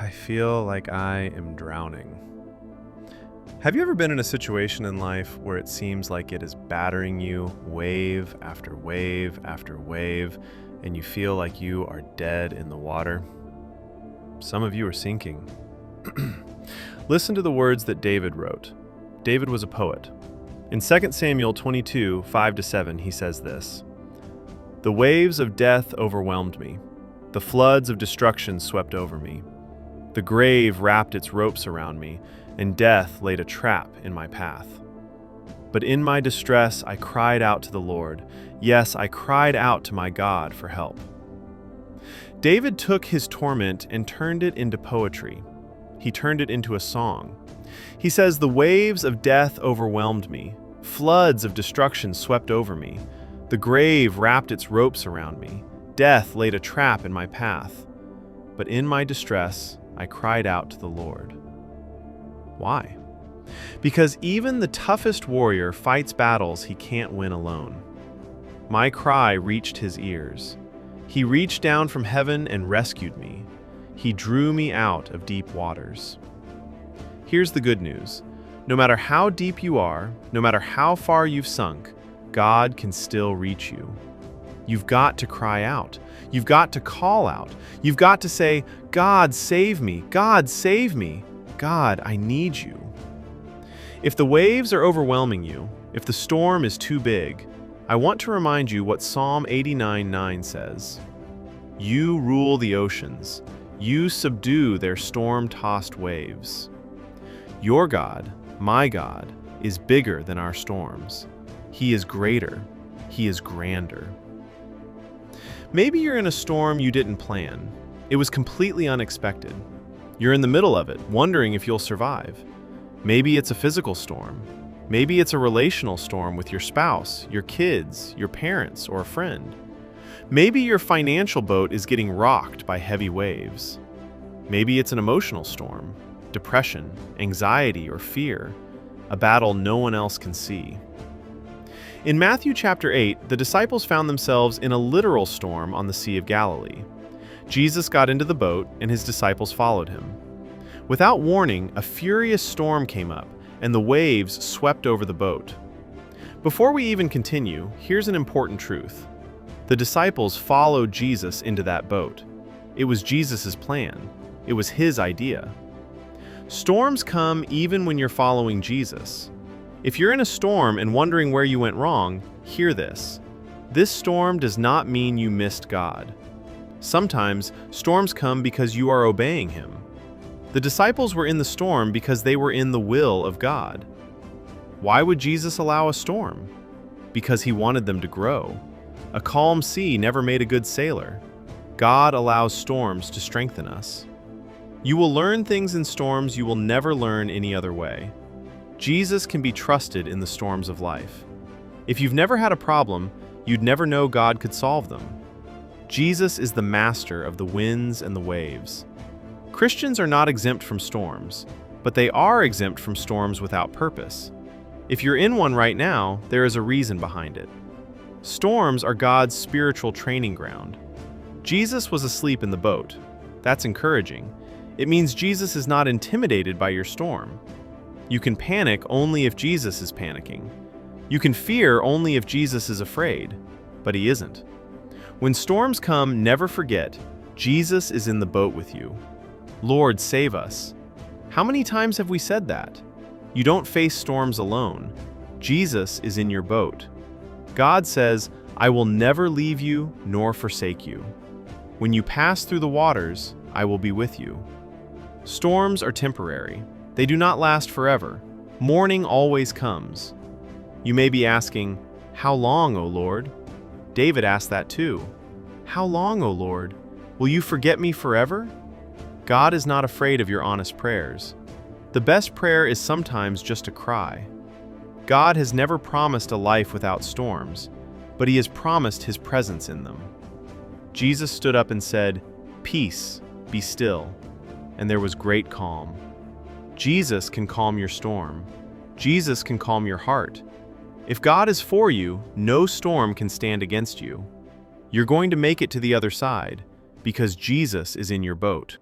I feel like I am drowning. Have you ever been in a situation in life where it seems like it is battering you wave after wave after wave, and you feel like you are dead in the water? Some of you are sinking. Listen to the words that David wrote. David was a poet. In 2 Samuel 22, 5-7, he says this: "The waves of death overwhelmed me. The floods of destruction swept over me. The grave wrapped its ropes around me, and death laid a trap in my path. But in my distress I cried out to the Lord. Yes, I cried out to my God for help." David took his torment and turned it into poetry. He turned it into a song. He says, "The waves of death overwhelmed me. Floods of destruction swept over me. The grave wrapped its ropes around me. Death laid a trap in my path. But in my distress I cried out to the Lord." Why? Because even the toughest warrior fights battles he can't win alone. My cry reached his ears. He reached down from heaven and rescued me. He drew me out of deep waters. Here's the good news. No matter how deep you are, no matter how far you've sunk, God can still reach you. You've got to cry out. You've got to call out. You've got to say, "God, save me. God, save me. God, I need you." If the waves are overwhelming you, if the storm is too big, I want to remind you what Psalm 89:9 says. "You rule the oceans. You subdue their storm-tossed waves." Your God, my God, is bigger than our storms. He is greater. He is grander. Maybe you're in a storm you didn't plan. It was completely unexpected. You're in the middle of it, wondering if you'll survive. Maybe it's a physical storm. Maybe it's a relational storm with your spouse, your kids, your parents, or a friend. Maybe your financial boat is getting rocked by heavy waves. Maybe it's an emotional storm, depression, anxiety, or fear, a battle no one else can see. In Matthew chapter 8, the disciples found themselves in a literal storm on the Sea of Galilee. Jesus got into the boat, and his disciples followed him. Without warning, a furious storm came up, and the waves swept over the boat. Before we even continue, here's an important truth. The disciples followed Jesus into that boat. It was Jesus' plan. It was his idea. Storms come even when you're following Jesus. If you're in a storm and wondering where you went wrong, hear this. This storm does not mean you missed God. Sometimes storms come because you are obeying him. The disciples were in the storm because they were in the will of God. Why would Jesus allow a storm? Because he wanted them to grow. A calm sea never made a good sailor. God allows storms to strengthen us. You will learn things in storms you will never learn any other way. Jesus can be trusted in the storms of life. If you've never had a problem, you'd never know God could solve them. Jesus is the master of the winds and the waves. Christians are not exempt from storms, but they are exempt from storms without purpose. If you're in one right now, there is a reason behind it. Storms are God's spiritual training ground. Jesus was asleep in the boat. That's encouraging. It means Jesus is not intimidated by your storm. You can panic only if Jesus is panicking. You can fear only if Jesus is afraid, but he isn't. When storms come, never forget, Jesus is in the boat with you. Lord, save us. How many times have we said that? You don't face storms alone. Jesus is in your boat. God says, "I will never leave you nor forsake you. When you pass through the waters, I will be with you." Storms are temporary. They do not last forever. Morning always comes. You may be asking, "How long, O Lord?" David asked that too. "How long, O Lord? Will you forget me forever?" God is not afraid of your honest prayers. The best prayer is sometimes just a cry. God has never promised a life without storms, but he has promised his presence in them. Jesus stood up and said, "Peace, be still," and there was great calm. Jesus can calm your storm. Jesus can calm your heart. If God is for you, no storm can stand against you. You're going to make it to the other side because Jesus is in your boat.